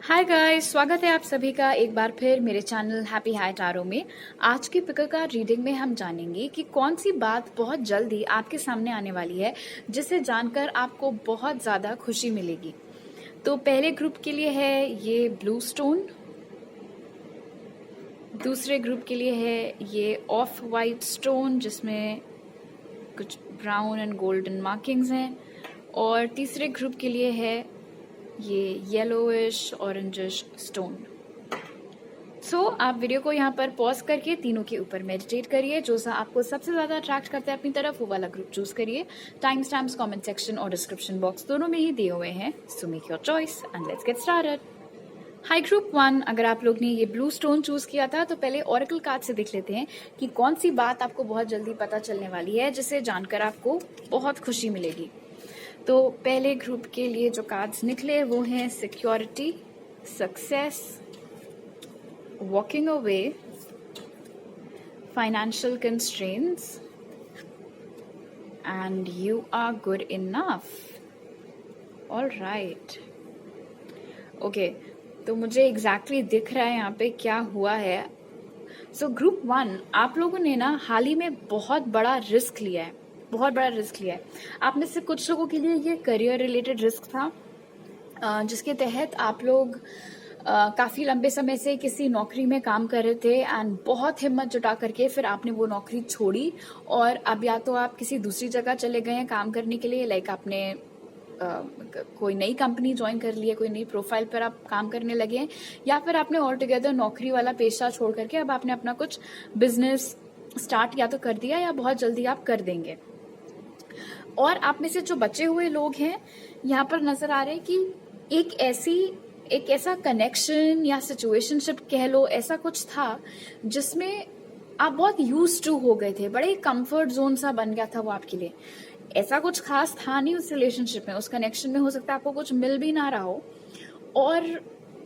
Hi guys, स्वागत है आप सभी का एक बार फिर मेरे चैनल हैप्पी हाई टारो में। आज की पिकर कार्ड रीडिंग में हम जानेंगे कि कौन सी बात बहुत जल्दी आपके सामने आने वाली है जिसे जानकर आपको बहुत ज़्यादा खुशी मिलेगी। तो पहले ग्रुप के लिए है ये ब्लू स्टोन, दूसरे ग्रुप के लिए है ये ऑफ वाइट स्टोन जिसमें कुछ ब्राउन एंड गोल्डन मार्किंग्स हैं, और तीसरे ग्रुप के लिए है ये येलोइश ऑरेंजिश स्टोन। सो आप वीडियो को यहाँ पर पॉज करके तीनों के ऊपर मेडिटेट करिए। जो सा आपको सबसे ज्यादा अट्रैक्ट करता है अपनी तरफ वो वाला ग्रुप चूज करिए। टाइम स्टैम्प्स कमेंट सेक्शन और डिस्क्रिप्शन बॉक्स दोनों में ही दिए हुए हैं। So make your choice and let's get started. High group 1, अगर आप लोग ने ये ब्लू स्टोन चूज किया था तो पहले ऑरेकल कार्ड से देख लेते हैं कि कौन सी बात आपको बहुत जल्दी पता चलने वाली है जिसे जानकर आपको बहुत खुशी मिलेगी। तो पहले ग्रुप के लिए जो कार्ड्स निकले वो हैं security, success, walking away, financial constraints and you are good enough. All right, okay, तो मुझे एग्जैक्टली दिख रहा है यहाँ पे क्या हुआ है। सो ग्रुप 1, आप लोगों ने ना हाल ही में बहुत बड़ा रिस्क लिया है, बहुत बड़ा रिस्क लिया है। आप में से कुछ लोगों के लिए ये करियर रिलेटेड रिस्क था, जिसके तहत आप लोग काफी लंबे समय से किसी नौकरी में काम कर रहे थे एंड बहुत हिम्मत जुटा करके फिर आपने वो नौकरी छोड़ी और अब या तो आप किसी दूसरी जगह चले गए हैं काम करने के लिए, लाइक आपने कोई नई कंपनी ज्वाइन कर ली है, कोई नई प्रोफाइल पर आप काम करने लगे हैं, या फिर आपने ऑल टुगेदर नौकरी वाला पेशा छोड़ करके अब आपने अपना कुछ बिजनेस स्टार्ट या तो कर दिया या बहुत जल्दी आप कर देंगे। और आप में से जो बचे हुए लोग हैं यहाँ पर नजर आ रहे हैं कि एक ऐसा कनेक्शन या सिचुएशनशिप कह लो, ऐसा कुछ था जिसमें आप बहुत यूज टू हो गए थे, बड़े कंफर्ट जोन सा बन गया था वो आपके लिए। ऐसा कुछ खास था नहीं उस रिलेशनशिप में, उस कनेक्शन में, हो सकता है आपको कुछ मिल भी ना रहा हो, और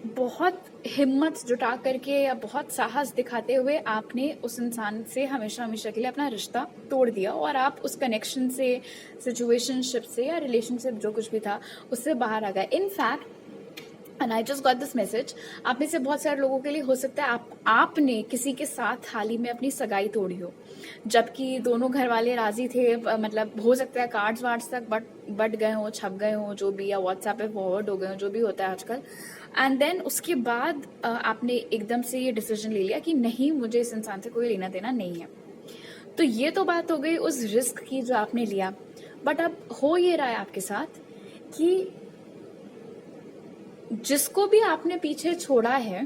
बहुत हिम्मत जुटा करके या बहुत साहस दिखाते हुए आपने उस इंसान से हमेशा हमेशा के लिए अपना रिश्ता तोड़ दिया और आप उस कनेक्शन से, सिचुएशनशिप से या रिलेशनशिप जो कुछ भी था उससे बाहर आ गए। In fact and I just got this message, आप में से बहुत सारे लोगों के लिए हो सकता है आपने किसी के साथ हाल ही में अपनी सगाई तोड़ी हो, जबकि दोनों घर वाले राजी थे, मतलब हो सकता है कार्ड्स वार्ड्स तक बट गए हो, छप गए हो, जो भी, या व्हाट्सएप पे फॉरवर्ड हो गए हो, जो भी होता है आजकल। एंड देन उसके बाद आपने एकदम से ये डिसीजन ले लिया कि नहीं, मुझे इस इंसान से कोई लेना देना नहीं है। तो ये तो बात हो गई उस रिस्क की जो आपने लिया, बट अब हो ये रहा है आपके साथ कि जिसको भी आपने पीछे छोड़ा है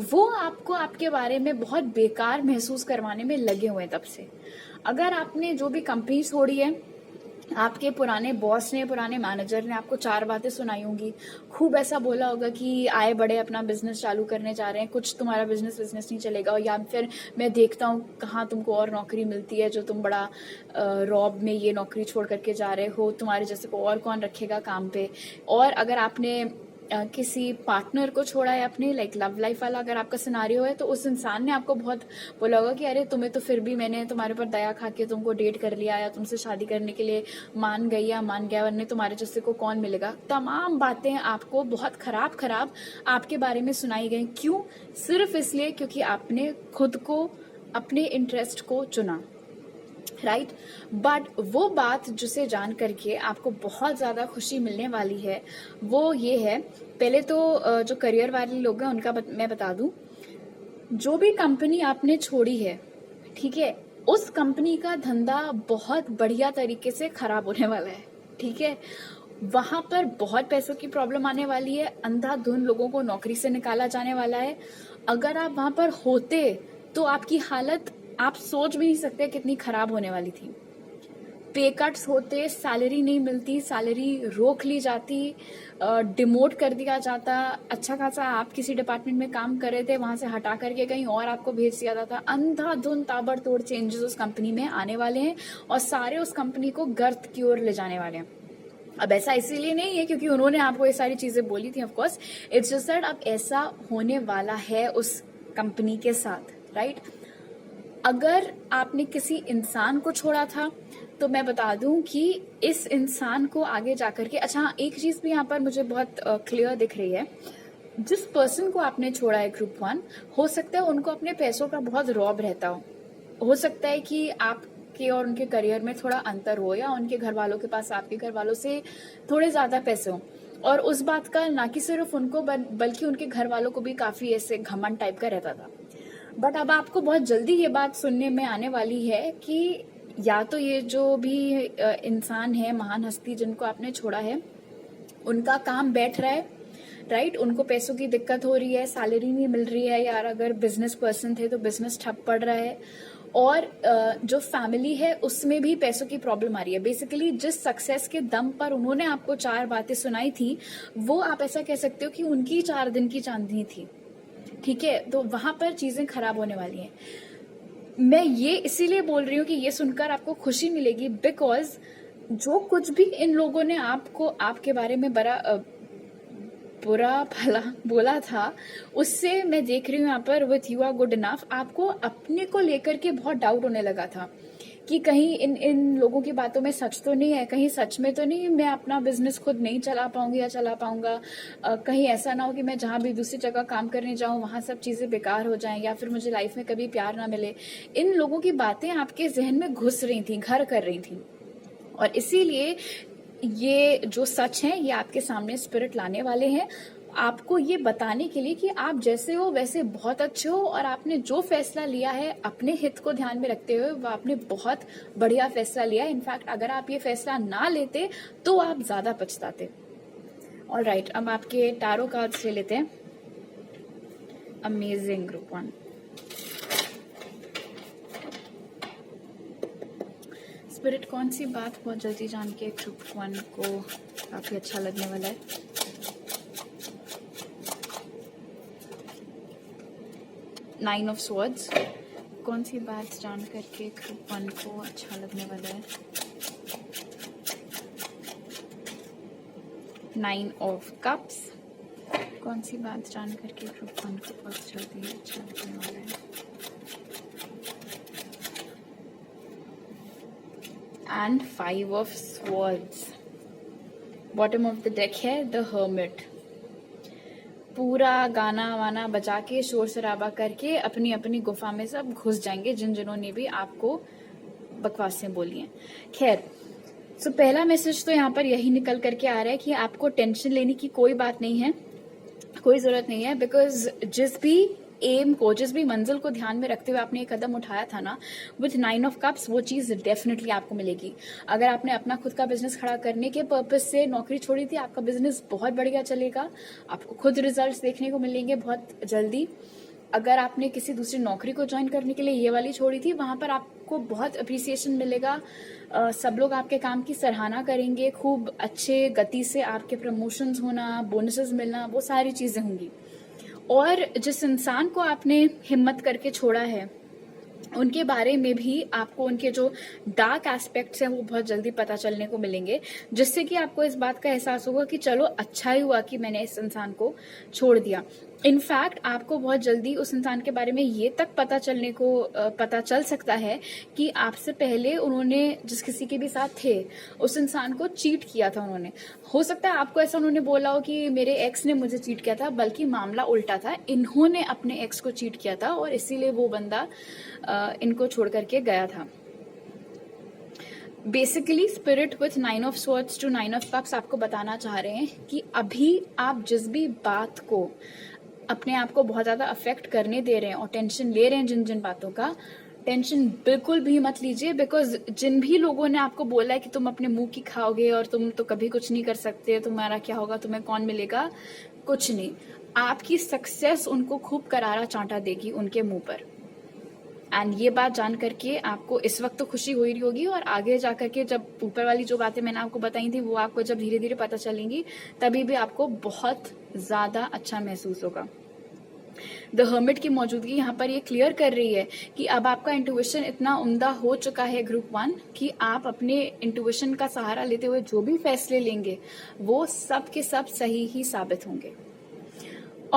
वो आपको आपके बारे में बहुत बेकार महसूस करवाने में लगे हुए हैं तब से। अगर आपने जो भी कंपनी छोड़ी है, आपके पुराने बॉस ने, पुराने मैनेजर ने आपको 4 बातें सुनाई होंगी, खूब ऐसा बोला होगा कि आए बड़े अपना बिजनेस चालू करने जा रहे हैं, कुछ तुम्हारा बिजनेस नहीं चलेगा, या फिर मैं देखता हूँ कहाँ तुमको और नौकरी मिलती है जो तुम बड़ा रॉब में ये नौकरी छोड़ करके जा रहे हो, तुम्हारे जैसे को और कौन रखेगा काम पे। और अगर आपने किसी पार्टनर को छोड़ा है अपने, लाइक लव लाइफ वाला अगर आपका सिनारियो है, तो उस इंसान ने आपको बहुत बोला होगा कि अरे तुम्हें तो फिर भी मैंने तुम्हारे पर दया खा के तुमको डेट कर लिया या तुमसे शादी करने के लिए मान गई या मान गया, वरना तुम्हारे जैसे को कौन मिलेगा। तमाम बातें आपको बहुत खराब आपके बारे में सुनाई गई। क्यों? सिर्फ इसलिए क्योंकि आपने खुद को, अपने इंटरेस्ट को चुना, राइट। बट वो बात जिसे जान करके आपको बहुत ज्यादा खुशी मिलने वाली है वो ये है, पहले तो जो करियर वाले लोग हैं उनका मैं बता दूं, जो भी कंपनी आपने छोड़ी है, ठीक है, उस कंपनी का धंधा बहुत बढ़िया तरीके से खराब होने वाला है, ठीक है। वहां पर बहुत पैसों की प्रॉब्लम आने वाली है, अंधाधुंध लोगों को नौकरी से निकाला जाने वाला है। अगर आप वहां पर होते तो आपकी हालत आप सोच भी नहीं सकते कितनी खराब होने वाली थी। पे कट्स होते, सैलरी नहीं मिलती, सैलरी रोक ली जाती, डिमोट कर दिया जाता, अच्छा खासा आप किसी डिपार्टमेंट में काम कर रहे थे वहां से हटा करके कहीं और आपको भेज दिया जाता। अंधाधुंध ताबड़तोड़ चेंजेस उस कंपनी में आने वाले हैं और सारे उस कंपनी को गर्त की ओर ले जाने वाले हैं। अब ऐसा इसीलिए नहीं है क्योंकि उन्होंने आपको ये सारी चीजें बोली थी, ऑफकोर्स इट्स जस्ट दैट अब ऐसा होने वाला है उस कंपनी के साथ, राइट। अगर आपने किसी इंसान को छोड़ा था तो मैं बता दूं कि इस इंसान को आगे जाकर के, अच्छा एक चीज भी यहाँ पर मुझे बहुत क्लियर दिख रही है, जिस पर्सन को आपने छोड़ा है ग्रुप 1, हो सकता है उनको अपने पैसों का बहुत रौब रहता हो सकता है कि आपके और उनके करियर में थोड़ा अंतर हो, या उनके घर वालों के पास आपके घर वालों से थोड़े ज्यादा पैसे हो, और उस बात का ना कि सिर्फ उनको बल्कि उनके घर वालों को भी काफी ऐसे घमंड टाइप का रहता था। बट अब आपको बहुत जल्दी ये बात सुनने में आने वाली है कि या तो ये जो भी इंसान है, महान हस्ती जिनको आपने छोड़ा है, उनका काम बैठ रहा है, राइट, उनको पैसों की दिक्कत हो रही है, सैलरी नहीं मिल रही है, यार अगर बिजनेस पर्सन थे तो बिजनेस ठप पड़ रहा है, और जो फैमिली है उसमें भी पैसों की प्रॉब्लम आ रही है। बेसिकली जिस सक्सेस के दम पर उन्होंने आपको 4 बातें सुनाई थी, वो आप ऐसा कह सकते हो कि उनकी 4 दिन की चांदनी थी, ठीक है। तो वहां पर चीजें खराब होने वाली हैं। मैं ये इसीलिए बोल रही हूँ कि ये सुनकर आपको खुशी मिलेगी, बिकॉज जो कुछ भी इन लोगों ने आपको आपके बारे में बुरा भला बोला था, उससे मैं देख रही हूँ यहाँ पर with you are good enough, आपको अपने को लेकर के बहुत डाउट होने लगा था कि कहीं इन लोगों की बातों में सच तो नहीं है, कहीं सच में तो नहीं मैं अपना बिजनेस खुद नहीं चला पाऊंगी या चला पाऊंगा, कहीं ऐसा ना हो कि मैं जहां भी दूसरी जगह काम करने जाऊं वहां सब चीजें बेकार हो जाएं, या फिर मुझे लाइफ में कभी प्यार ना मिले। इन लोगों की बातें आपके जहन में घुस रही थी, घर कर रही थी, और इसीलिए ये जो सच है ये आपके सामने स्पिरिट लाने वाले हैं, आपको ये बताने के लिए कि आप जैसे हो वैसे बहुत अच्छे हो, और आपने जो फैसला लिया है अपने हित को ध्यान में रखते हुए, वो आपने बहुत बढ़िया फैसला लिया है। इनफैक्ट अगर आप ये फैसला ना लेते तो आप ज्यादा पछताते। ऑलराइट, अब आपके टैरो कार्ड्स ले लेते हैं। Amazing group 1। स्पिरिट कौन सी बात बहुत जल्दी जान के ग्रुप 1 को काफी अच्छा लगने वाला है? नाइन ऑफ स्वॉर्ड्स, कौन सी बात जान करके ग्रुप 1 को अच्छा लगने वाला है? नाइन ऑफ कप्स, कौन सी बात जान करके ग्रुप 1 को बहुत जल्दी अच्छा लगने वाला है? And 5 of swords, bottom of the deck है द हर्मिट। पूरा गाना वाना बजा के शोर शराबा करके अपनी अपनी गुफा में सब घुस जाएंगे, जिन्होंने भी आपको बकवासें बोली हैं। खैर, सो पहला मैसेज तो यहाँ पर यही निकल करके आ रहा है कि आपको टेंशन लेने की कोई बात नहीं है, कोई जरूरत नहीं है, बिकॉज जिस भी मंजिल को ध्यान में रखते हुए आपने एक कदम उठाया था ना विथ 9 ऑफ कप्स, वो चीज डेफिनेटली आपको मिलेगी। अगर आपने अपना खुद का बिजनेस खड़ा करने के पर्पज से नौकरी छोड़ी थी, आपका बिजनेस बहुत बढ़िया चलेगा, आपको खुद रिजल्ट्स देखने को मिलेंगे बहुत जल्दी। अगर आपने किसी दूसरी नौकरी को ज्वाइन करने के लिए ये वाली छोड़ी थी, वहां पर आपको बहुत अप्रिसिएशन मिलेगा, सब लोग आपके काम की सराहना करेंगे, खूब अच्छे गति से आपके प्रमोशंस होना, बोनसेस मिलना, वो सारी चीजें होंगी। और जिस इंसान को आपने हिम्मत करके छोड़ा है, उनके बारे में भी आपको उनके जो डार्क एस्पेक्ट्स हैं वो बहुत जल्दी पता चलने को मिलेंगे, जिससे कि आपको इस बात का एहसास होगा कि चलो अच्छा ही हुआ कि मैंने इस इंसान को छोड़ दिया। इनफैक्ट आपको बहुत जल्दी उस इंसान के बारे में ये तक पता चल सकता है कि आपसे पहले उन्होंने जिस किसी के भी साथ थे उस इंसान को चीट किया था उन्होंने। हो सकता है आपको ऐसा उन्होंने बोला हो कि मेरे एक्स ने मुझे चीट किया था, बल्कि मामला उल्टा था, इन्होंने अपने एक्स को चीट किया था और इसीलिए वो बंदा इनको छोड़ करके गया था। Basically spirit with 9 of swords to 9 of cups आपको बताना चाह रहे हैं कि अभी आप जिस भी बात को अपने आप को बहुत ज्यादा अफेक्ट करने दे रहे हैं और टेंशन ले रहे हैं, जिन जिन बातों का टेंशन बिल्कुल भी मत लीजिए, बिकॉज जिन भी लोगों ने आपको बोला है कि तुम अपने मुंह की खाओगे और तुम तो कभी कुछ नहीं कर सकते, तुम्हारा क्या होगा, तुम्हें कौन मिलेगा, कुछ नहीं, आपकी सक्सेस उनको खूब करारा चांटा देगी उनके मुंह पर। एंड ये बात जान करके आपको इस वक्त तो खुशी हो रही होगी, और आगे जाकर के जब ऊपर वाली जो बातें मैंने आपको बताई थी वो आपको जब धीरे धीरे पता चलेंगी, तभी भी आपको बहुत ज्यादा अच्छा महसूस होगा। द हर्मिट की मौजूदगी यहाँ पर ये क्लियर कर रही है कि अब आपका इंट्यूशन इतना उम्दा हो चुका है ग्रुप 1 कि आप अपने इंट्यूशन का सहारा लेते हुए जो भी फैसले लेंगे वो सब के सब सही ही साबित होंगे।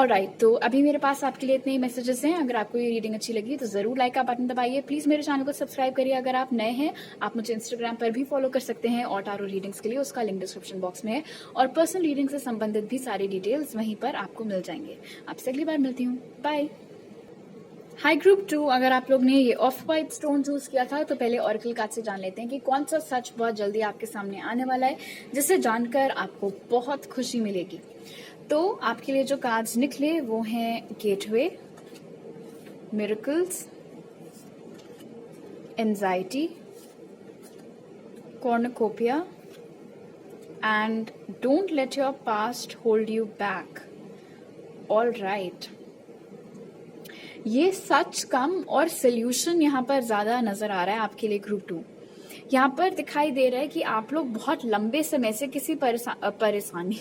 ऑलराइट, तो अभी मेरे पास आपके लिए इतने ही मैसेजेस हैं। अगर आपको ये रीडिंग अच्छी लगी तो जरूर लाइक का बटन दबाइए। प्लीज मेरे चैनल को सब्सक्राइब करिए। अगर आप नए हैं, आप मुझे इंस्टाग्राम पर भी फॉलो कर सकते हैं और टारो रीडिंग्स के लिए उसका लिंक डिस्क्रिप्शन बॉक्स में है, और पर्सनल रीडिंग से संबंधित भी सारी डिटेल्स वहीं पर आपको मिल जाएंगे। आपसे अगली बार मिलती हूँ, बाय। हाई ग्रुप 2, अगर आप लोग ने ये ऑफ वाइट स्टोन चूज किया था तो पहले ऑरेकल कार्ड से जान लेते हैं कि कौन सा सच बहुत जल्दी आपके सामने आने वाला है, जिसे जानकर आपको बहुत खुशी मिलेगी। तो आपके लिए जो कार्ड्स निकले वो हैं gateway, miracles, anxiety, cornucopia and don't let your past hold you back. All right, ये सच कम और सोल्यूशन यहाँ पर ज्यादा नजर आ रहा है आपके लिए ग्रुप 2। यहाँ पर दिखाई दे रहा है कि आप लोग बहुत लंबे समय से किसी परेशानी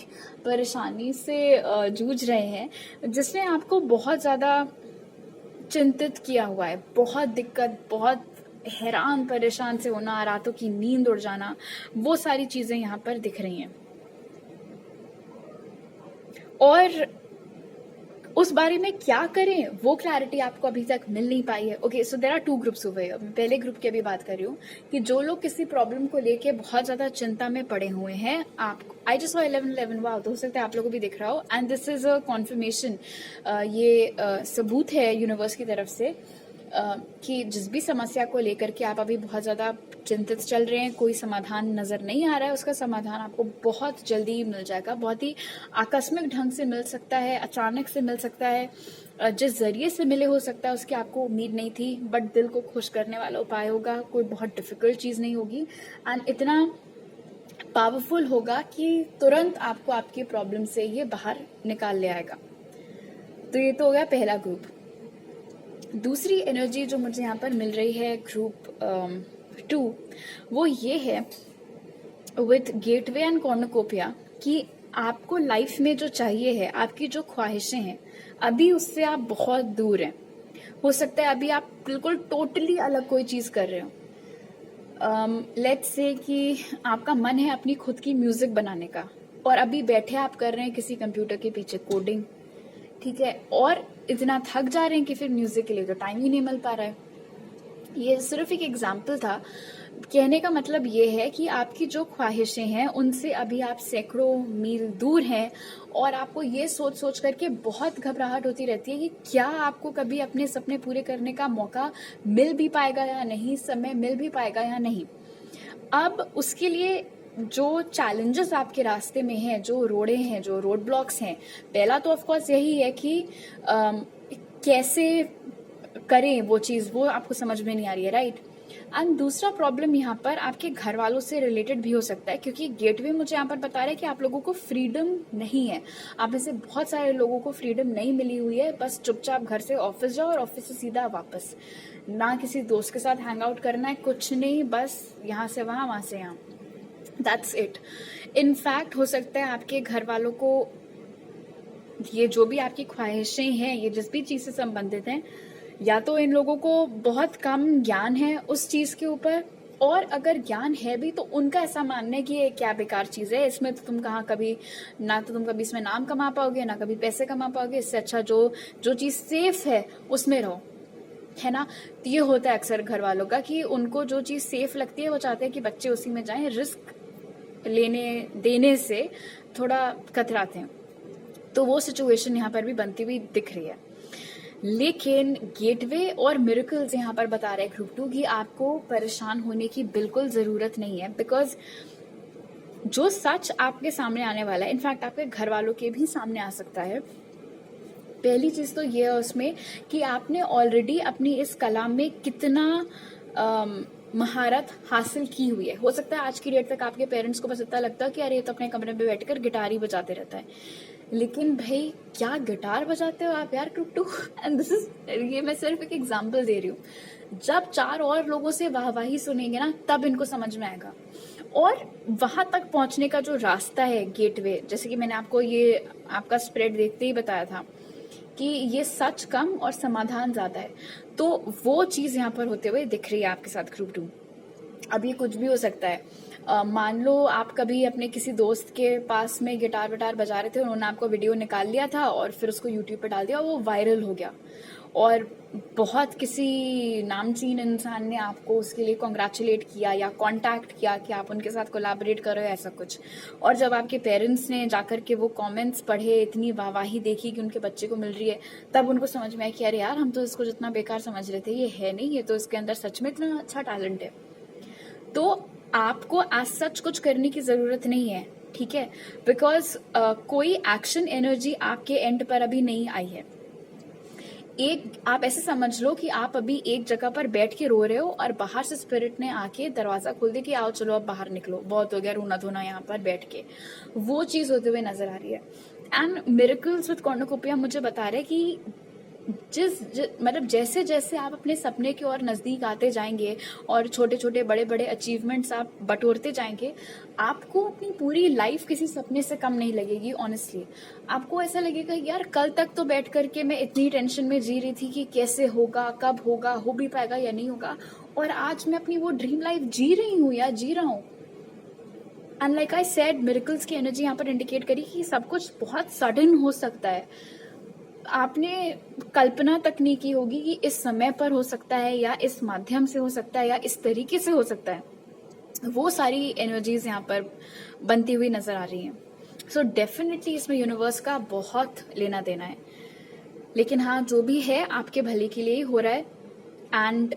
से जूझ रहे हैं, जिसने आपको बहुत ज्यादा चिंतित किया हुआ है। बहुत दिक्कत, बहुत हैरान परेशान से होना, रातों की नींद उड़ जाना, वो सारी चीजें यहाँ पर दिख रही हैं। और उस बारे में क्या करें वो क्लैरिटी आपको अभी तक मिल नहीं पाई है। Okay, so there are 2 groups हुए। मैं पहले ग्रुप की अभी बात कर रही हूँ कि जो लोग किसी प्रॉब्लम को लेके बहुत ज्यादा चिंता में पड़े हुए हैं। आप आई जस्ट सॉ 11 वाह, तो हो सकता है आप लोगों को भी दिख रहा हो। And this is a confirmation, ये सबूत है यूनिवर्स की तरफ से कि जिस भी समस्या को लेकर के आप अभी बहुत ज्यादा चिंतित चल रहे हैं, कोई समाधान नजर नहीं आ रहा है, उसका समाधान आपको बहुत जल्दी मिल जाएगा। बहुत ही आकस्मिक ढंग से मिल सकता है, अचानक से मिल सकता है, जिस जरिए से मिले हो सकता है उसकी आपको उम्मीद नहीं थी, बट दिल को खुश करने वाला उपाय होगा। कोई बहुत डिफिकल्ट चीज नहीं होगी एंड इतना पावरफुल होगा कि तुरंत आपको आपकी प्रॉब्लम से ये बाहर निकाल ले आएगा। तो ये तो हो गया पहला ग्रुप। दूसरी एनर्जी जो मुझे यहाँ पर मिल रही है ग्रुप 2, वो ये है विथ गेटवे एंड कॉर्नुकोपिया कि आपको लाइफ में जो चाहिए है, आपकी जो ख्वाहिशें हैं, अभी उससे आप बहुत दूर हैं। हो सकता है अभी आप बिल्कुल टोटली अलग कोई चीज कर रहे हो। लेट्स से कि आपका मन है अपनी खुद की म्यूजिक बनाने का, और अभी बैठे आप कर रहे हैं किसी कंप्यूटर के पीछे कोडिंग, ठीक है, और इतना थक जा रहे हैं कि फिर म्यूजिक के लिए तो टाइम ही नहीं मिल पा रहा है। ये सिर्फ एक एग्जाम्पल था। कहने का मतलब ये है कि आपकी जो ख्वाहिशें हैं उनसे अभी आप सैकड़ों मील दूर हैं, और आपको ये सोच सोच करके बहुत घबराहट होती रहती है कि क्या आपको कभी अपने सपने पूरे करने का मौका मिल भी पाएगा या नहीं, समय मिल भी पाएगा या नहीं। अब उसके लिए जो चैलेंजेस आपके रास्ते में हैं, जो रोड़े हैं, जो रोड ब्लॉक्स हैं, पहला तो ऑफ कोर्स यही है कि कैसे करें वो चीज, वो आपको समझ में नहीं आ रही है, राइट। एंड दूसरा प्रॉब्लम यहाँ पर आपके घर वालों से रिलेटेड भी हो सकता है, क्योंकि गेटवे मुझे यहाँ पर बता रहा है कि आप लोगों को फ्रीडम नहीं है। आप में से बहुत सारे लोगों को फ्रीडम नहीं मिली हुई है। बस चुपचाप घर से ऑफिस जाओ और ऑफिस से सीधा वापस, ना किसी दोस्त के साथ हैंग आउट करना है, कुछ नहीं, बस यहाँ से वहां से यहाँ, दैट्स इट। इनफैक्ट हो सकता है आपके घर वालों को ये जो भी आपकी ख्वाहिशें हैं, ये जिस भी चीज से संबंधित हैं, या तो इन लोगों को बहुत कम ज्ञान है उस चीज के ऊपर, और अगर ज्ञान है भी तो उनका ऐसा मानना है कि ये क्या बेकार चीज है, इसमें तो तुम कहाँ कभी ना, तो तुम कभी इसमें नाम कमा पाओगे ना कभी पैसे कमा पाओगे, इससे अच्छा जो चीज सेफ है उसमें रहो, है ना। तो ये होता है अक्सर घर वालों का कि उनको जो चीज सेफ लगती है वो चाहते हैं कि बच्चे उसी में जाएं, रिस्क लेने देने से थोड़ा कतराते हैं। तो वो सिचुएशन यहाँ पर भी बनती हुई दिख रही है। लेकिन गेटवे और मिरेकल्स यहाँ पर बता रहे हैं ग्रुप 2 कि आपको परेशान होने की बिल्कुल जरूरत नहीं है, बिकॉज जो सच आपके सामने आने वाला है, इनफैक्ट आपके घर वालों के भी सामने आ सकता है। पहली चीज तो ये है उसमें कि आपने ऑलरेडी अपनी इस कला में कितना महारत हासिल की हुई है। हो सकता है आज की डेट तक आपके पेरेंट्स को बस इतना लगता है कि अरे ये तो अपने कमरे में बैठकर गिटार ही बजाते रहता है, लेकिन भाई क्या गिटार बजाते हो आप यार ग्रुप 2। एंड दिस इज, ये मैं सिर्फ एक एग्जांपल दे रही हूँ। जब 4 और लोगों से वाहवाही सुनेंगे ना, तब इनको समझ में आएगा। और वहां तक पहुंचने का जो रास्ता है गेटवे, जैसे कि मैंने आपको ये आपका स्प्रेड देखते ही बताया था कि ये सच कम और समाधान ज्यादा है, तो वो चीज यहाँ पर होते हुए दिख रही है आपके साथ ग्रुप 2। अब ये कुछ भी हो सकता है। मान लो आप कभी अपने किसी दोस्त के पास में गिटार विटार बजा रहे थे, उन्होंने आपको वीडियो निकाल लिया था और फिर उसको यूट्यूब पे डाल दिया, वो वायरल हो गया और बहुत किसी नामचीन इंसान ने आपको उसके लिए कॉन्ग्रेचुलेट किया या कांटेक्ट किया कि आप उनके साथ कोलैबोरेट करो, ऐसा कुछ। और जब आपके पेरेंट्स ने जाकर के वो कमेंट्स पढ़े, इतनी वाहवाही देखी कि उनके बच्चे को मिल रही है, तब उनको समझ में आया कि अरे यार, हम तो इसको जितना बेकार समझ रहे थे ये है नहीं, ये तो इसके अंदर सच में इतना अच्छा टैलेंट है। तो आपको एज सच कुछ करने की जरूरत नहीं है, ठीक है, बिकॉज कोई एक्शन एनर्जी आपके एंड पर अभी नहीं आई है। एक आप ऐसे समझ लो कि आप अभी एक जगह पर बैठ के रो रहे हो और बाहर से स्पिरिट ने आके दरवाजा खोल दिया कि आओ चलो अब बाहर निकलो, बहुत हो गया रोना धोना यहाँ पर बैठ के, वो चीज होते हुए नजर आ रही है। एंड मिरेकल्स विद कॉर्नुकोपिया मुझे बता रहे कि मतलब जैसे जैसे आप अपने सपने की ओर नजदीक आते जाएंगे और छोटे छोटे बड़े बड़े अचीवमेंट्स आप बटोरते जाएंगे, आपको अपनी पूरी लाइफ किसी सपने से कम नहीं लगेगी। ऑनेस्टली आपको ऐसा लगेगा यार, कल तक तो बैठ करके मैं इतनी टेंशन में जी रही थी कि कैसे होगा, कब होगा, हो भी पाएगा या नहीं होगा, और आज मैं अपनी वो ड्रीम लाइफ जी रही हूँ या जी रहा हूँ। And like I said, miracles की एनर्जी यहाँ पर इंडिकेट करी कि सब कुछ बहुत सडन हो सकता है। आपने कल्पना तक नहीं की होगी कि इस समय पर हो सकता है या इस माध्यम से हो सकता है या इस तरीके से हो सकता है। वो सारी एनर्जीज यहाँ पर बनती हुई नजर आ रही हैं। सो डेफिनेटली इसमें यूनिवर्स का बहुत लेना देना है, लेकिन हाँ, जो भी है आपके भले के लिए ही हो रहा है एंड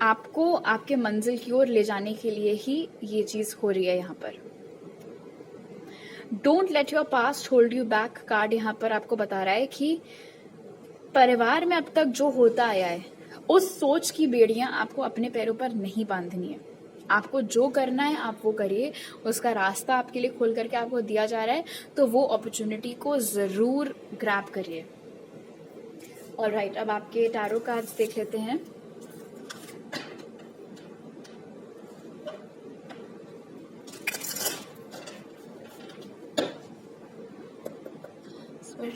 आपको आपके मंजिल की ओर ले जाने के लिए ही ये चीज हो रही है। यहाँ पर don't let your past hold you back card यहाँ पर आपको बता रहा है कि परिवार में अब तक जो होता आया है, उस सोच की बेड़ियां आपको अपने पैरों पर नहीं बांधनी है। आपको जो करना है आप वो करिए, उसका रास्ता आपके लिए खोल करके आपको दिया जा रहा है, तो वो अपॉर्चुनिटी को जरूर ग्रैब करिए। ऑलराइट, अब आपके टैरो कार्ड्स देख लेते हैं।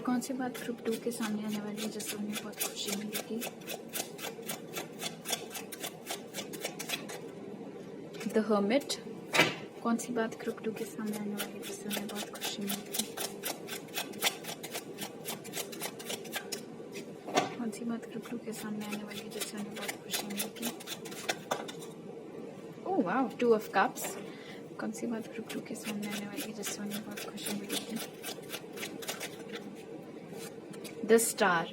कौन सी बात ग्रुप 2 के सामने आने वाली है जिससे उन्हें बहुत खुशी मिलेगी? The hermit. कौन सी बात ग्रुप 2 के सामने आने वाली है जिससे उन्हें बहुत खुशी मिलेगी? कौन सी बात ग्रुप 2 के सामने आने वाली है जिससे उन्हें बहुत खुशी मिलेगी? Oh wow, 2 of cups. कौन सी बात ग्रुप 2 के सामने आने वाली है जिससे उन्हें बहुत खुशी मिलेगी? The star.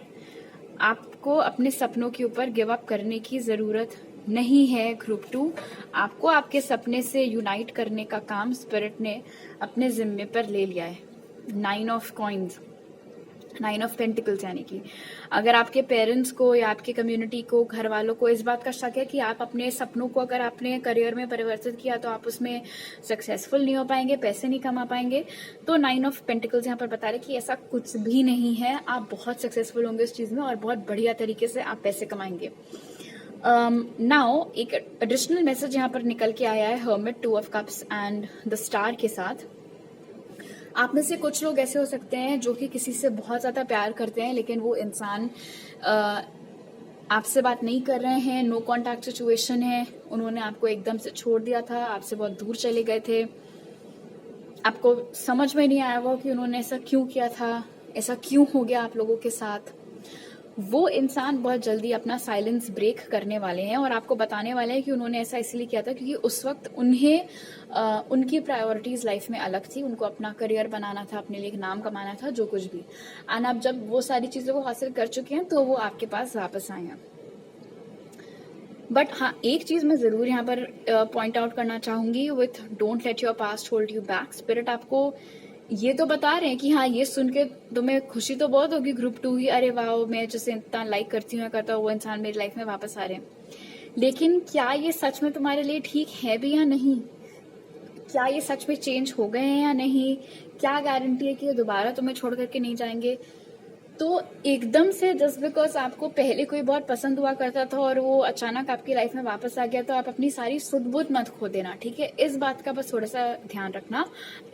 आपको अपने सपनों के ऊपर गिव अप करने की जरूरत नहीं है ग्रुप 2। आपको आपके सपने से यूनाइट करने का काम स्पिरिट ने अपने जिम्मे पर ले लिया है। 9 ऑफ कॉइन्स, 9 ऑफ पेंटिकल्स, यानी कि अगर आपके पेरेंट्स को या आपके कम्युनिटी को, घर वालों को इस बात का शक है कि आप अपने सपनों को अगर आपने करियर में परिवर्तित किया तो आप उसमें सक्सेसफुल नहीं हो पाएंगे, पैसे नहीं कमा पाएंगे, तो 9 ऑफ पेंटिकल्स यहाँ पर बता रहे कि ऐसा कुछ भी नहीं है। आप बहुत सक्सेसफुल होंगे उस चीज में और बहुत बढ़िया तरीके से आप पैसे कमाएंगे। नाउ एक एडिशनल मैसेज यहाँ पर निकल के आया है hermit, 2 of cups and the star के साथ। आप में से कुछ लोग ऐसे हो सकते हैं जो कि किसी से बहुत ज्यादा प्यार करते हैं, लेकिन वो इंसान आपसे बात नहीं कर रहे हैं, नो कांटेक्ट सिचुएशन है, उन्होंने आपको एकदम से छोड़ दिया था, आपसे बहुत दूर चले गए थे, आपको समझ में नहीं आया वो कि उन्होंने ऐसा क्यों किया था, ऐसा क्यों हो गया आप लोगों के साथ। वो इंसान बहुत जल्दी अपना साइलेंस ब्रेक करने वाले हैं और आपको बताने वाले हैं कि उन्होंने ऐसा इसलिए किया था क्योंकि उस वक्त उन्हें उनकी प्रायोरिटीज लाइफ में अलग थी। उनको अपना करियर बनाना था, अपने लिए एक नाम कमाना था, जो कुछ भी। एंड अब जब वो सारी चीजों को हासिल कर चुके हैं तो वो आपके पास वापस आए हैं। बट हाँ, एक चीज मैं जरूर यहाँ पर पॉइंट आउट करना चाहूंगी with don't let your past hold you back. Spirit आपको ये तो बता रहे हैं कि हाँ, ये सुन के तुम्हें खुशी तो बहुत होगी ग्रुप 2 की, अरे वाह, मैं जैसे इतना लाइक करती हूँ, करता हूँ, वो इंसान मेरी लाइफ में वापस आ रहे हैं। लेकिन क्या ये सच में तुम्हारे लिए ठीक है भी या नहीं? क्या ये सच में चेंज हो गए हैं या नहीं? क्या गारंटी है कि ये दोबारा तुम्हें छोड़ करके नहीं जाएंगे? तो एकदम से जस्ट बिकॉज आपको पहले कोई बहुत पसंद हुआ करता था और वो अचानक आपकी लाइफ में वापस आ गया, तो आप अपनी सारी सुध बुध मत खो देना, ठीक है? इस बात का बस थोड़ा सा ध्यान रखना।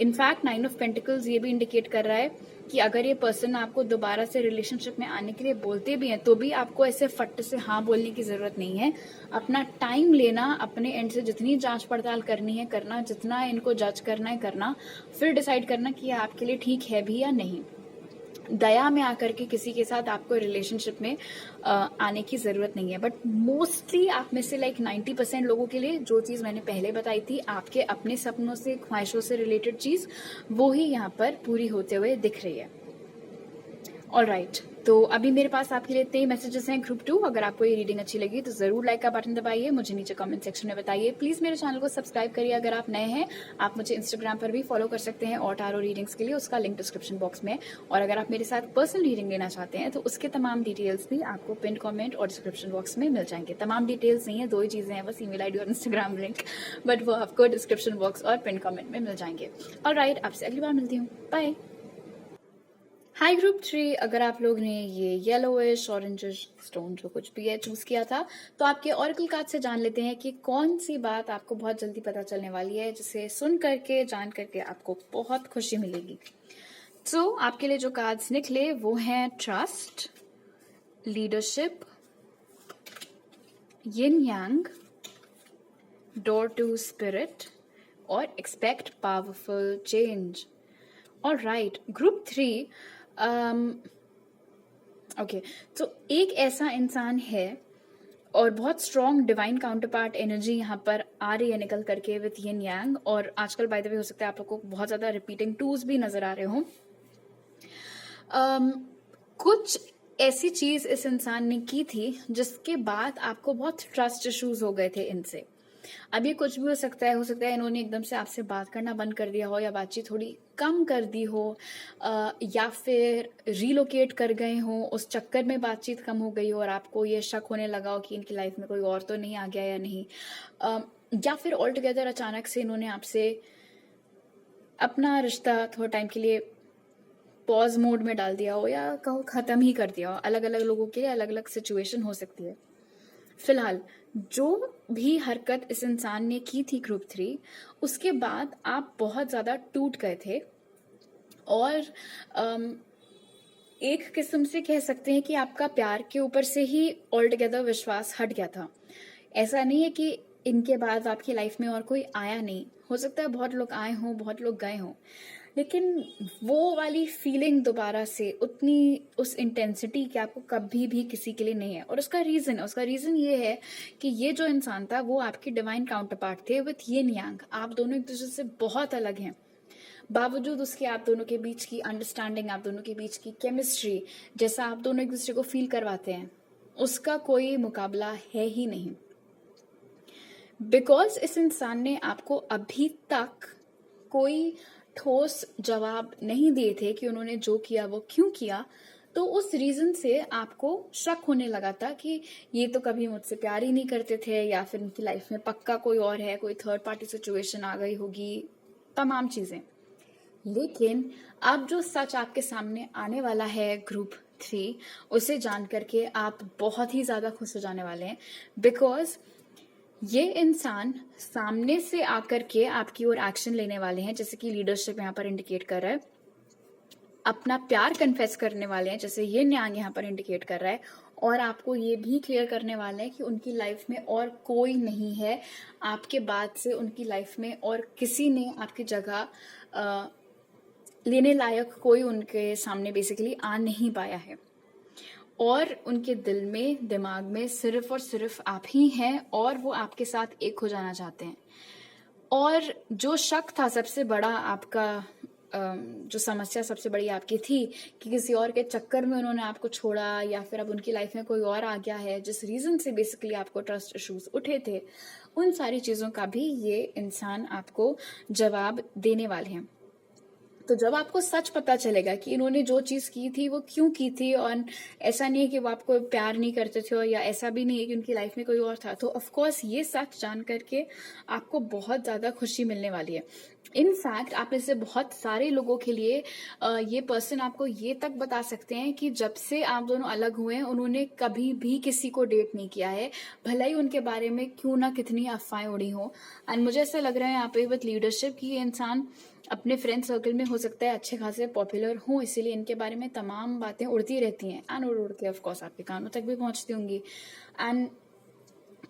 इनफैक्ट 9 ऑफ पेंटिकल्स ये भी इंडिकेट कर रहा है कि अगर ये पर्सन आपको दोबारा से रिलेशनशिप में आने के लिए बोलते भी हैं तो भी आपको ऐसे फट से हाँ बोलने की ज़रूरत नहीं है। अपना टाइम लेना, अपने एंड से जितनी जांच पड़ताल करनी है करना, जितना इनको जज करना है करना, फिर डिसाइड करना कि ये आपके लिए ठीक है भी या नहीं। दया में आकर के किसी के साथ आपको रिलेशनशिप में आने की ज़रूरत नहीं है। बट मोस्टली आप में से लाइक 90% लोगों के लिए जो चीज़ मैंने पहले बताई थी, आपके अपने सपनों से, ख्वाहिशों से रिलेटेड चीज़, वो ही यहाँ पर पूरी होते हुए दिख रही है। ऑलराइट, तो अभी मेरे पास आपके लिए इतने ही मैसेजेस हैं ग्रुप 2। अगर आपको ये रीडिंग अच्छी लगी तो ज़रूर लाइक का बटन दबाइए, मुझे नीचे कमेंट सेक्शन में बताइए। प्लीज़ मेरे चैनल को सब्सक्राइब करिए अगर आप नए हैं। आप मुझे इंस्टाग्राम पर भी फॉलो कर सकते हैं और टारो रीडिंग्स के लिए, उसका लिंक डिस्क्रिप्शन बॉक्स में। और अगर आप मेरे साथ पर्सनल रीडिंग लेना चाहते हैं तो उसके तमाम डिटेल्स भी आपको पिन कॉमेंट और डिस्क्रिप्शन बॉक्स में मिल जाएंगे। तमाम डिटेल्स नहीं है, 2 ही चीज़ें हैं बस, ईमेल आईडी और इंस्टाग्राम लिंक, बट वो आपको डिस्क्रिप्शन बॉक्स और पिन कॉमेंट में मिल जाएंगे। ऑलराइट, आपसे अगली बार मिलती हूँ, बाय। हाई ग्रुप 3, अगर आप लोग ने ये येलोइश ऑरेंजिश स्टोन जो कुछ भी है चूज किया था, तो आपके ऑरेकल कार्ड से जान लेते हैं कि कौन सी बात आपको बहुत जल्दी पता चलने वाली है, जिसे सुन करके जान करके आपको बहुत खुशी मिलेगी। तो आपके लिए जो कार्ड्स निकले वो हैं trust, leadership, yin yang, door to spirit और expect powerful change. Alright, group 3, okay, तो एक ऐसा इंसान है और बहुत strong divine counterpart energy यहाँ पर आ रही है निकल करके विथ यिन यांग। और आजकल बाय द वे हो सकता है आप लोगों को बहुत ज्यादा रिपीटिंग टूज भी नजर आ रहे हो। कुछ ऐसी चीज इस इंसान ने की थी जिसके बाद आपको बहुत ट्रस्ट इश्यूज हो गए थे इनसे। अब ये कुछ भी हो सकता है इन्होंने एकदम से आपसे बात करना बंद कर दिया हो, या बातचीत थोड़ी कम कर दी हो, या फिर रिलोकेट कर गए हो, उस चक्कर में बातचीत कम हो गई हो और आपको ये शक होने लगा हो कि इनकी लाइफ में कोई और तो नहीं आ गया या नहीं, या फिर ऑल टुगेदर अचानक से इन्होंने आपसे अपना रिश्ता थोड़ा टाइम के लिए पॉज मोड में डाल दिया हो, या कहो खत्म ही कर दिया हो। अलग अलग लोगों के लिए अलग अलग सिचुएशन हो सकती है। फिलहाल जो भी हरकत इस इंसान ने की थी ग्रुप 3, उसके बाद आप बहुत ज्यादा टूट गए थे और एक किस्म से कह सकते हैं कि आपका प्यार के ऊपर से ही ऑल टुगेदर विश्वास हट गया था। ऐसा नहीं है कि इनके बाद आपकी लाइफ में और कोई आया नहीं, हो सकता है बहुत लोग आए हों, बहुत लोग गए हों, लेकिन वो वाली फीलिंग दोबारा से उतनी उस इंटेंसिटी कि आपको कभी भी किसी के लिए नहीं है। और उसका रीजन ये है कि ये जो इंसान था वो आपके डिवाइन काउंटर पार्ट थे विथ यिन यांग। आप दोनों एक दूसरे से बहुत अलग हैं, बावजूद उसके आप दोनों के बीच की अंडरस्टैंडिंग, आप दोनों के बीच की केमिस्ट्री, जैसा आप दोनों एक दूसरे को फील करवाते हैं, उसका कोई मुकाबला है ही नहीं। बिकॉज इस इंसान ने आपको अभी तक कोई ठोस जवाब नहीं दिए थे कि उन्होंने जो किया वो क्यों किया, तो उस रीजन से आपको शक होने लगा था कि ये तो कभी मुझसे प्यार ही नहीं करते थे, या फिर उनकी लाइफ में पक्का कोई और है, कोई थर्ड पार्टी सिचुएशन आ गई होगी, तमाम चीजें। लेकिन अब जो सच आपके सामने आने वाला है ग्रुप 3, उसे जान करके आप बहुत ही ज्यादा खुश हो जाने वाले हैं। बिकॉज ये इंसान सामने से आकर के आपकी ओर एक्शन लेने वाले हैं, जैसे कि लीडरशिप यहाँ पर इंडिकेट कर रहा है, अपना प्यार कन्फेस करने वाले हैं जैसे ये न्यांग यहाँ पर इंडिकेट कर रहा है, और आपको ये भी क्लियर करने वाले हैं कि उनकी लाइफ में और कोई नहीं है आपके बाद से, उनकी लाइफ में और किसी ने आपकी जगह लेने लायक कोई उनके सामने बेसिकली आ नहीं पाया है, और उनके दिल में दिमाग में सिर्फ और सिर्फ आप ही हैं, और वो आपके साथ एक हो जाना चाहते हैं। और जो शक था सबसे बड़ा आपका, जो समस्या सबसे बड़ी आपकी थी कि किसी और के चक्कर में उन्होंने आपको छोड़ा, या फिर अब उनकी लाइफ में कोई और आ गया है, जिस रीजन से बेसिकली आपको ट्रस्ट इश्यूज उठे थे, उन सारी चीजों का भी ये इंसान आपको जवाब देने वाले हैं। तो जब आपको सच पता चलेगा कि इन्होंने जो चीज की थी वो क्यों की थी, और ऐसा नहीं है कि वो आपको प्यार नहीं करते थे, या ऐसा भी नहीं है कि उनकी लाइफ में कोई और था, तो ऑफ कोर्स ये सच जान करके आपको बहुत ज्यादा खुशी मिलने वाली है। इनफैक्ट आप में से बहुत सारे लोगों के लिए ये पर्सन आपको ये तक बता सकते हैं कि जब से आप दोनों अलग हुए हैं उन्होंने कभी भी किसी को डेट नहीं किया है, भले ही उनके बारे में क्यों ना कितनी अफवाहें उड़ी हो। एंड मुझे ऐसा लग रहा है यहाँ पे विद लीडरशिप की ये इंसान अपने फ्रेंड सर्कल में हो सकता है अच्छे खासे पॉपुलर हों, इसीलिए इनके बारे में तमाम बातें उड़ती रहती हैं एंड उड़ के ऑफकोर्स आपके कानों तक भी पहुंचती होंगी। एंड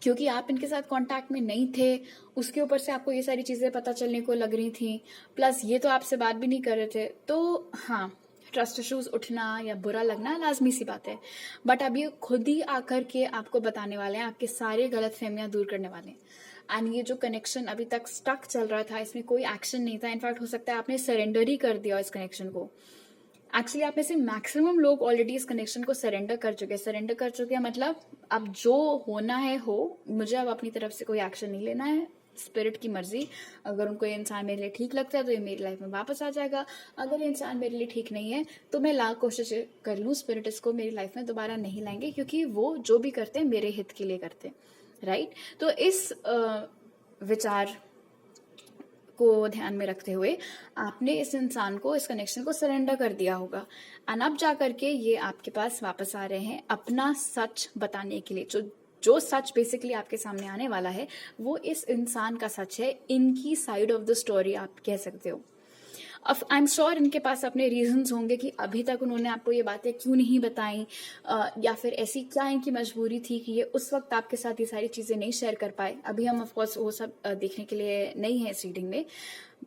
क्योंकि आप इनके साथ कांटेक्ट में नहीं थे, उसके ऊपर से आपको ये सारी चीज़ें पता चलने को लग रही थी, प्लस ये तो आपसे बात भी नहीं कर रहे थे, तो हाँ, ट्रस्ट इश्यूज उठना या बुरा लगना लाजमी सी बात है। बट अब ये खुद ही आकर के आपको बताने वाले हैं, आपके सारे गलत फहमियाँ दूर करने वाले हैं। एंड ये जो कनेक्शन अभी तक स्टक चल रहा था, इसमें कोई एक्शन नहीं था, इनफैक्ट हो सकता है आपने सरेंडर ही कर दिया इस कनेक्शन को। एक्चुअली आप में से मैक्सिमम लोग ऑलरेडी इस कनेक्शन को सरेंडर कर चुके हैं। सरेंडर कर चुके हैं मतलब अब जो होना है हो, मुझे अब अपनी तरफ से कोई एक्शन नहीं लेना है, स्पिरिट की मर्जी। अगर उनको ये इंसान मेरे लिए ठीक लगता है तो ये मेरी लाइफ में वापस आ जाएगा, अगर ये इंसान मेरे लिए ठीक नहीं है तो मैं लाख कोशिश कर लूँ, स्पिरिट इसको मेरी लाइफ में दोबारा नहीं लाएंगे, क्योंकि वो जो भी करते हैं मेरे हित के लिए करते हैं, राइट। तो इस विचार को ध्यान में रखते हुए आपने इस इंसान को, इस कनेक्शन को सरेंडर कर दिया होगा। एंड अब जा करके ये आपके पास वापस आ रहे हैं अपना सच बताने के लिए। जो सच बेसिकली आपके सामने आने वाला है वो इस इंसान का सच है, इनकी साइड ऑफ द स्टोरी आप कह सकते हो। अब आई एम श्योर इनके पास अपने रीजंस होंगे कि अभी तक उन्होंने आपको ये बातें क्यों नहीं बताई, या फिर ऐसी क्या इनकी मजबूरी थी कि ये उस वक्त आपके साथ ये सारी चीज़ें नहीं शेयर कर पाए। अभी हम ऑफकोर्स वो सब देखने के लिए नहीं है इस रीडिंग में।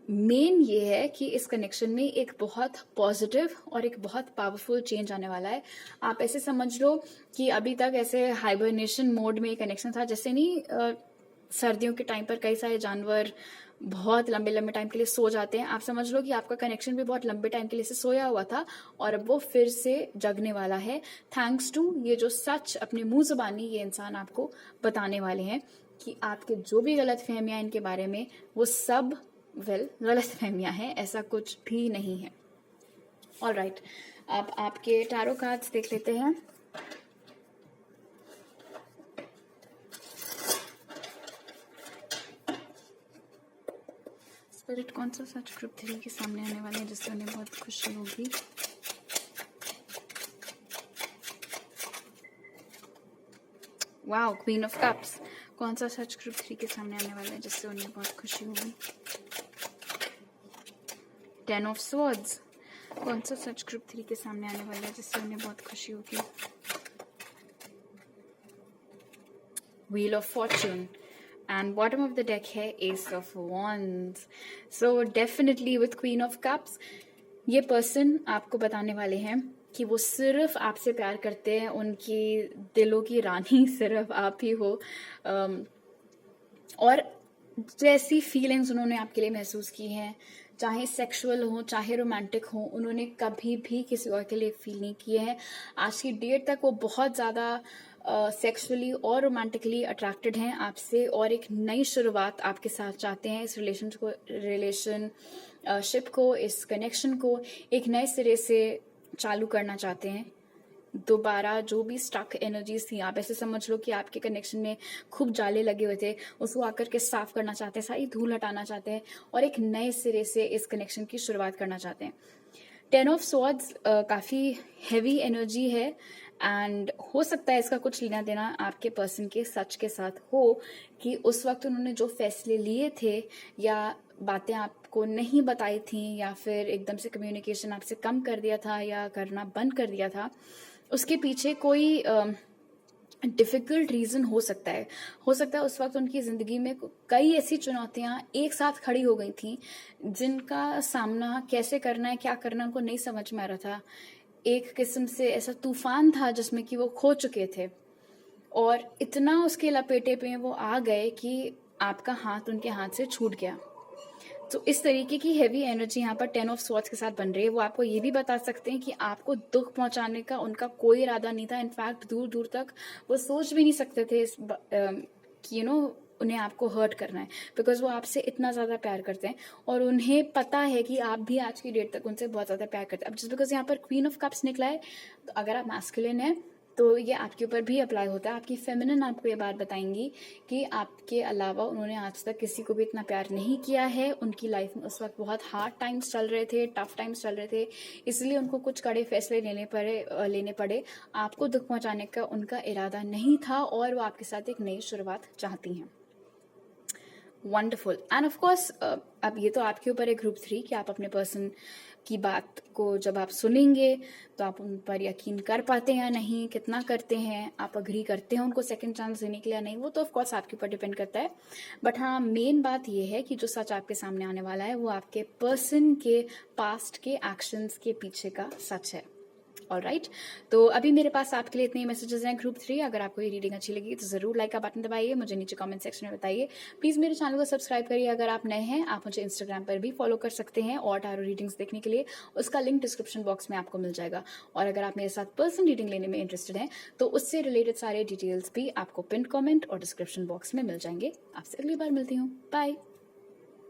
मेन ये है कि इस कनेक्शन में एक बहुत पॉजिटिव और एक बहुत पावरफुल चेंज आने वाला है। आप ऐसे समझ लो कि अभी तक ऐसे हाइबरनेशन मोड में कनेक्शन था, जैसे नहीं सर्दियों के टाइम पर कई सारे जानवर बहुत लंबे लंबे टाइम के लिए सो जाते हैं, आप समझ लो कि आपका कनेक्शन भी बहुत लंबे टाइम के लिए से सोया हुआ था और अब वो फिर से जगने वाला है, थैंक्स टू ये जो सच अपने मुंह जुबानी ये इंसान आपको बताने वाले हैं कि आपके जो भी गलत फहमियां इनके बारे में, वो सब गलत फहमियां हैं, ऐसा कुछ भी नहीं है। ऑलराइट, अब आपके टैरो कार्ड्स देख लेते हैं। स्पिरिट कौन सा सच ग्रुप 3 के सामने आने वाले हैं जिससे उन्हें बहुत खुशी होगी। Wow, queen of cups. कौन सा सच ग्रुप 3 के सामने आने वाला है जिससे उन्हें बहुत खुशी होगी। 10 ऑफ स्वॉर्ड्स। कौन सा सच ग्रुप 3 के सामने आने वाला है जिससे उन्हें बहुत खुशी होगी। Wheel of Fortune and bottom of the deck है Ace of Wands. So definitely with Queen of Cups ये पर्सन आपको बताने वाले हैं कि वो सिर्फ आपसे प्यार करते हैं, उनकी दिलों की रानी सिर्फ आप ही हो। और जैसी फीलिंग्स उन्होंने आपके लिए महसूस की हैं, चाहे सेक्सुअल हो चाहे रोमांटिक हो, उन्होंने कभी भी किसी और के लिए फील नहीं किए हैं। आज की डेट तक वो बहुत ज़्यादा सेक्सुअली और रोमांटिकली अट्रैक्टेड हैं आपसे और एक नई शुरुआत आपके साथ चाहते हैं। इस रिलेशनशिप को, इस कनेक्शन को एक नए सिरे से चालू करना चाहते हैं। दोबारा जो भी स्टक एनर्जीज थी, आप ऐसे समझ लो कि आपके कनेक्शन में खूब जाले लगे हुए थे, उसको आकर के साफ करना चाहते हैं, सारी धूल हटाना चाहते हैं और एक नए सिरे से इस कनेक्शन की शुरुआत करना चाहते हैं। 10 ऑफ स्वॉर्ड्स काफ़ी हैवी एनर्जी है एंड हो सकता है इसका कुछ लेना देना आपके पर्सन के सच के साथ हो कि उस वक्त उन्होंने जो फैसले लिए थे या बातें आपको नहीं बताई थी या फिर एकदम से कम्युनिकेशन आपसे कम कर दिया था या करना बंद कर दिया था, उसके पीछे कोई डिफ़िकल्ट रीज़न हो सकता है। उस वक्त उनकी ज़िंदगी में कई ऐसी चुनौतियाँ एक साथ खड़ी हो गई थी जिनका सामना कैसे करना है, क्या करना उनको नहीं समझ में आ रहा था। एक किस्म से ऐसा तूफान था जिसमें कि वो खो चुके थे और इतना उसके लपेटे पे वो आ गए कि आपका हाथ उनके हाथ से छूट गया। तो इस तरीके की हैवी एनर्जी यहाँ पर 10 ऑफ स्वॉर्ड्स के साथ बन रही है। वो आपको ये भी बता सकते हैं कि आपको दुख पहुंचाने का उनका कोई इरादा नहीं था। इनफैक्ट दूर दूर तक वो सोच भी नहीं सकते थे कि उन्हें आपको हर्ट करना है, बिकॉज वो आपसे इतना ज़्यादा प्यार करते हैं और उन्हें पता है कि आप भी आज की डेट तक उनसे बहुत ज़्यादा प्यार करते हैं। अब जस्ट बिकॉज यहाँ पर क्वीन ऑफ कप्स निकला है, तो अगर आप मैस्कुलिन है तो ये आपके ऊपर भी अप्लाई होता है। आपकी फेमिनिन आपको ये बात बताएंगी कि आपके अलावा उन्होंने आज तक किसी को भी इतना प्यार नहीं किया है। उनकी लाइफ में उस वक्त बहुत हार्ड टाइम्स चल रहे थे, टफ टाइम्स चल रहे थे, इसलिए उनको कुछ कड़े फैसले लेने पड़े। आपको दुख पहुंचाने का उनका इरादा नहीं था और वो आपके साथ एक नई शुरुआत चाहती हैं। वंडरफुल। एंड ऑफ कोर्स अब ये तो आपके ऊपर है ग्रुप 3 कि आप अपने पर्सन की बात को जब आप सुनेंगे तो आप उन पर यकीन कर पाते हैं या नहीं, कितना करते हैं, आप अग्री करते हैं उनको सेकंड चांस देने के लिए या नहीं, वो तो ऑफ कोर्स आपके ऊपर डिपेंड करता है। बट हाँ, मेन बात ये है कि जो सच आपके सामने आने वाला है वो आपके पर्सन के पास्ट के एक्शंस के पीछे का सच है। ऑलराइट, तो अभी मेरे पास आपके लिए इतने मैसेजेस हैं ग्रुप 3। अगर आपको ये रीडिंग अच्छी लगी तो जरूर लाइक का बटन दबाइए, मुझे नीचे कमेंट सेक्शन में बताइए। प्लीज मेरे चैनल को सब्सक्राइब करिए। अगर आप नए हैं, आप मुझे इंस्टाग्राम पर भी फॉलो कर सकते हैं और टैरो रीडिंग्स देखने के लिए उसका लिंक डिस्क्रिप्शन बॉक्स में आपको मिल जाएगा। और अगर आप मेरे साथ पर्सन रीडिंग लेने में इंटरेस्टेड हैं तो उससे रिलेटेड सारे डिटेल्स भी आपको पिन कमेंट और डिस्क्रिप्शन बॉक्स में मिल जाएंगे। आपसे अगली बार मिलती हूँ, बाय।